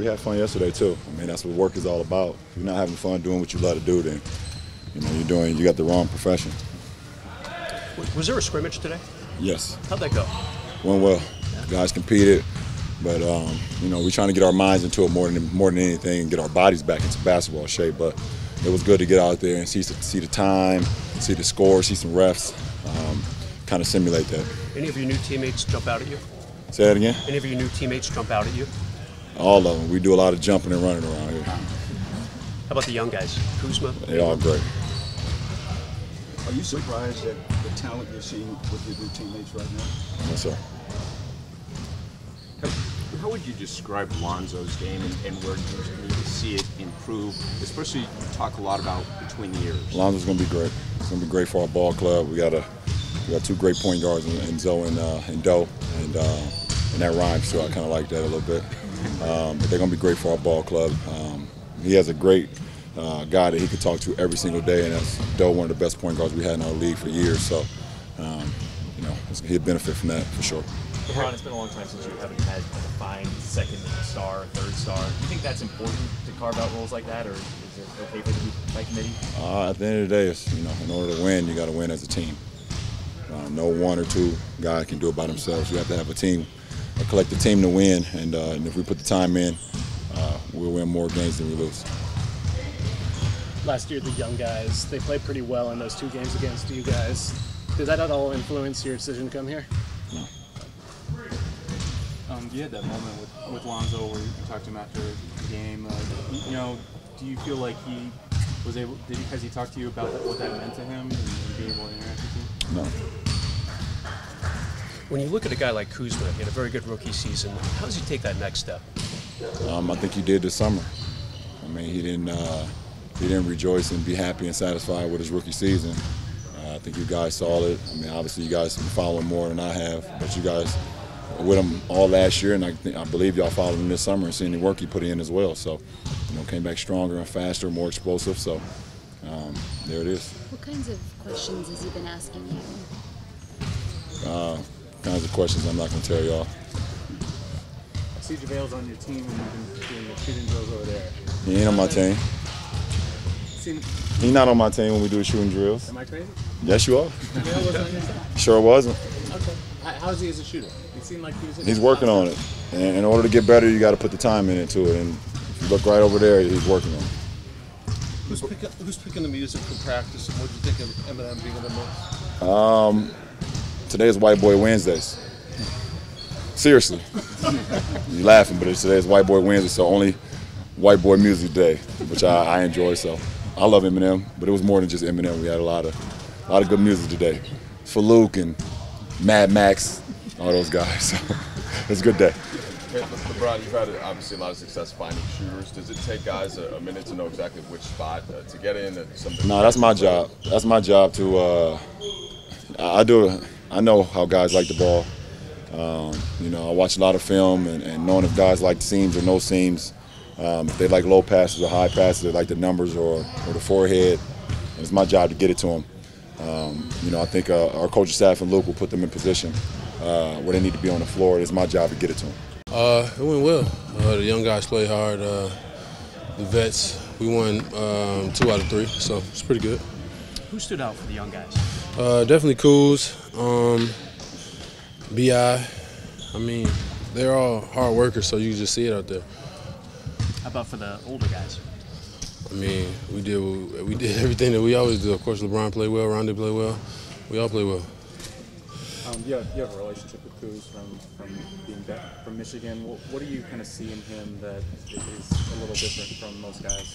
had fun yesterday too. I mean, that's what work is all about. If you're not having fun doing what you love to do, then you got the wrong profession. Was there a scrimmage today? Yes. How'd that go? Went well. Guys competed, but we're trying to get our minds into it more than anything, and get our bodies back into basketball shape. But it was good to get out there and see the time, see the score, see some refs, kind of simulate that. Any of your new teammates jump out at you? Say that again? Any of your new teammates jump out at you? All of them. We do a lot of jumping and running around here. How about the young guys? Kuzma? They all great. Are you surprised at the talent you're seeing with your new teammates right now? Yes, sir. How would you describe Lonzo's game and where you need to see it improve, especially you talk a lot about between the years? Lonzo's going to be great. It's going to be great for our ball club. We got two great point guards in Zoe and Doe, and that rhymes, so I kind of like that a little bit. But they're going to be great for our ball club. He has a great guy that he could talk to every single day, and that's Doe, one of the best point guards we had in our league for years. So, he'd benefit from that for sure. LeBron, it's been a long time since you haven't had a defined second star, third star. Do you think that's important to carve out roles like that, or is it okay for the by committee? At the end of the day, it's, in order to win, you got to win as a team. No one or two guys can do it by themselves. You have to have a team, a collective team to win, and if we put the time in, we'll win more games than we lose. Last year, the young guys, they played pretty well in those 2 games against you guys. Did that at all influence your decision to come here? No. You had that moment with Lonzo where you talked to him after the game. Do you feel like he was able? Has he talked to you about what that meant to him and being able to interact with you? No. When you look at a guy like Kuzma, he had a very good rookie season. How does he take that next step? I think he did this summer. I mean, he didn't rejoice and be happy and satisfied with his rookie season. I think you guys saw it. I mean, obviously you guys have been following more than I have, but you guys were with him all last year, and I believe y'all followed him this summer and seen the work he put in as well. So, came back stronger and faster, more explosive. So, there it is. What kinds of questions has he been asking you? Kinds of questions I'm not going to tell y'all. I see Javale's on your team and you've been doing the shooting drills over there. He ain't on my team. He's not on my team when we do the shooting drills. Am I crazy? Yes, you are. Javale wasn't on your side? Sure wasn't. Okay. How is he as a shooter? He seemed like he was. He's working on it. And in order to get better, you got to put the time into it. And if you look right over there, he's working on it. Who's picking the music for practice, and what do you think of Eminem being in the most? Today is White Boy Wednesdays. Seriously. You're laughing, but today is White Boy Wednesday, so only white boy music day, which I enjoy. So I love Eminem, but it was more than just Eminem. We had a lot of good music today. For Luke and Mad Max, all those guys. So it's a good day. Hey, LeBron, you've had obviously a lot of success finding shooters. Does it take guys a minute to know exactly which spot to get in? No, that's my job. That's my job to. I know how guys like the ball. I watch a lot of film and knowing if guys like seams or no seams. If they like low passes or high passes, they like the numbers or the forehead. It's my job to get it to them. I think our coaching staff and Luke will put them in position where they need to be on the floor. It's my job to get it to them. It went well. The young guys played hard. The vets, we won 2 out of 3, so it's pretty good. Who stood out for the young guys? Definitely Kuz, B.I. I mean, they're all hard workers, so you can just see it out there. How about for the older guys? I mean, we did everything that we always do. Of course, LeBron played well, Ronde played well. We all play well. You have a relationship with Kuz from being back from Michigan. What do you kind of see in him that is a little different from most guys?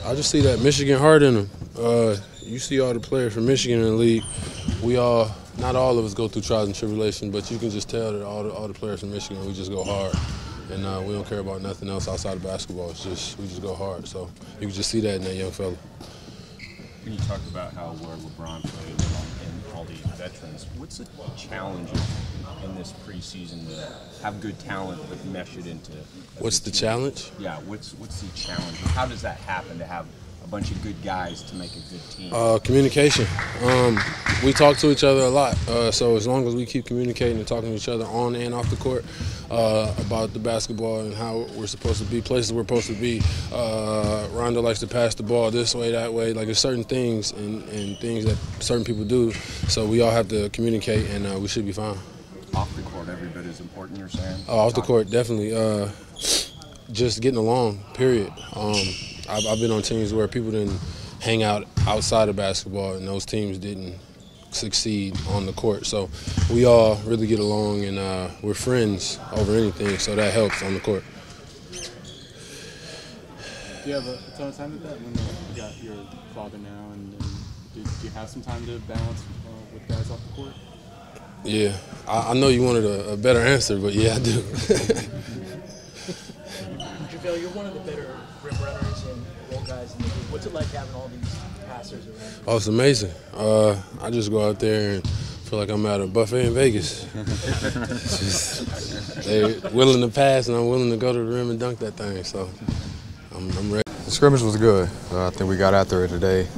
I just see that Michigan heart in him. You see all the players from Michigan in the league. Not all of us go through trials and tribulations, but you can just tell that all the players from Michigan, we just go hard. And we don't care about nothing else outside of basketball. We just go hard. So you can just see that in that young fella. When you talked about where LeBron played and all these veterans, what's the challenge in this preseason to have good talent but mesh it into? What's the challenge? Yeah, what's the challenge? How does that happen to have a bunch of good guys to make a good team? Communication. We talk to each other a lot, so as long as we keep communicating and talking to each other on and off the court about the basketball and how we're supposed to be, places we're supposed to be. Rondo likes to pass the ball this way, that way. Like, there's certain things and things that certain people do, so we all have to communicate, and we should be fine. Off the court, every bit is important, you're saying? Off the court, definitely. Just getting along, period. I've been on teams where people didn't hang out outside of basketball, and those teams didn't succeed on the court. So we all really get along, and we're friends over anything, so that helps on the court. Do you have a ton of time with that when you got your father now, and do you have some time to balance with guys off the court? Yeah, I know you wanted a better answer, but yeah, I do. Javale, you're one of the better rim runners and roll guys in the league. What's it like having all these passers around you? Oh, it's amazing. I just go out there and feel like I'm at a buffet in Vegas. They're willing to pass, and I'm willing to go to the rim and dunk that thing, so I'm ready. The scrimmage was good. I think we got after it today.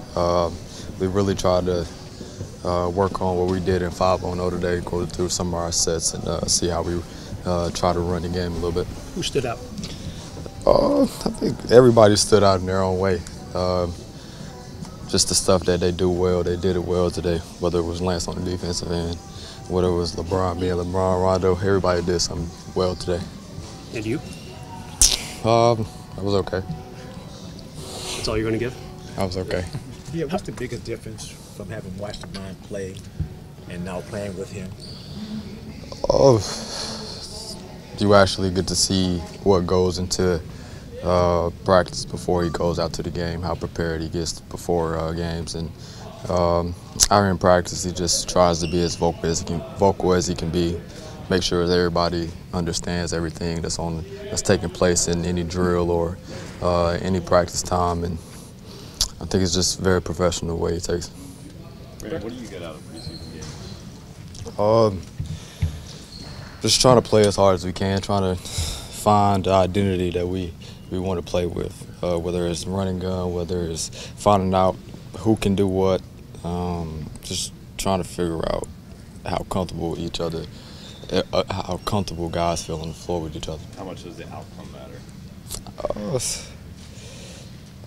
We really tried to work on what we did in 5-on-0 today, go through some of our sets and see how we try to run the game a little bit. Who stood out? I think everybody stood out in their own way. Just the stuff that they do well, they did it well today, whether it was Lance on the defensive end, whether it was LeBron, being LeBron, Rondo, everybody did something well today. And you? I was okay. That's all you're going to give? I was okay. Yeah, what's the biggest difference from having watched LeBron play and now playing with him? You actually get to see what goes into practice before he goes out to the game, how prepared he gets before games. And out here in practice, he just tries to be as vocal as he can be, make sure that everybody understands everything that's taking place in any drill or any practice time. And I think it's just very professional the way he takes it. Brandon, what do you get out of preseason games? Just trying to play as hard as we can, trying to find the identity that we want to play with, whether it's running gun, whether it's finding out who can do what, just trying to figure out how comfortable how comfortable guys feel on the floor with each other. How much does the outcome matter?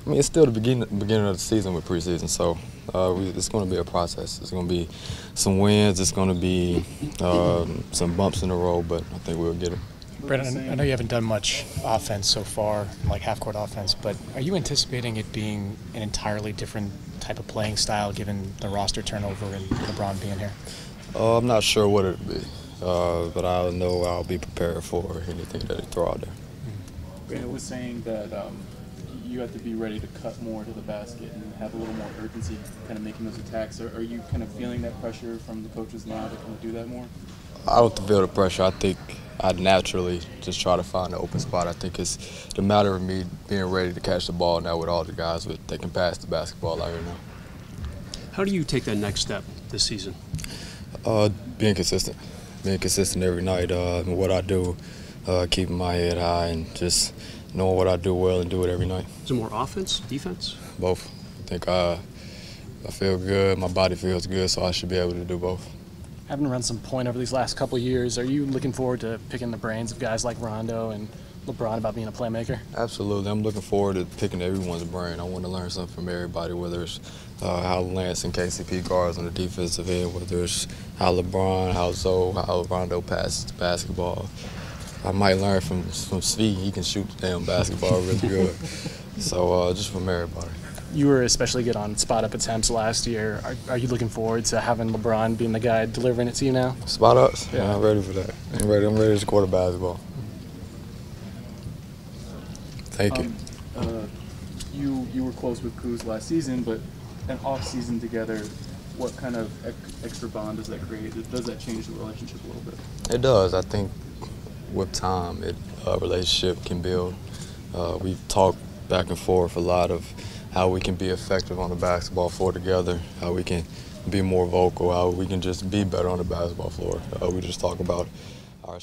I mean, it's still the beginning of the season with preseason, so it's going to be a process. It's going to be some wins. It's going to be some bumps in the road, but I think we'll get it. Brandon, I know you haven't done much offense so far, like half-court offense, but are you anticipating it being an entirely different type of playing style given the roster turnover and LeBron being here? I'm not sure what it'll be, but I know I'll be prepared for anything that they throw out there. Brandon was saying that you have to be ready to cut more to the basket and have a little more urgency kind of making those attacks. Are you kind of feeling that pressure from the coaches now to kind of do that more? I don't feel the pressure. I think I naturally just try to find an open spot. I think it's the matter of me being ready to catch the ball now with all the guys that can pass the basketball out here now. How do you take that next step this season? Being consistent. Being consistent every night in what I do, keeping my head high and just knowing what I do well and do it every night. Is it more offense, defense? Both. I think I feel good, my body feels good, so I should be able to do both. Having run some point over these last couple of years, are you looking forward to picking the brains of guys like Rondo and LeBron about being a playmaker? Absolutely. I'm looking forward to picking everyone's brain. I want to learn something from everybody, whether it's how Lance and KCP guards on the defensive end, whether it's how LeBron, how Zoe, how Rondo passes the basketball. I might learn from Svi. He can shoot the damn basketball really good. So just from everybody. You were especially good on spot-up attempts last year. Are you looking forward to having LeBron being the guy delivering it to you now? Spot-ups? Yeah, I'm ready for that. I'm ready to score the basketball. Thank you. You were close with Kuz last season, but an off-season together, what kind of extra bond does that create? Does that change the relationship a little bit? It does. I think with time, a relationship can build. We've talked back and forth a lot of how we can be effective on the basketball floor together, how we can be more vocal, how we can just be better on the basketball floor. We just talk about our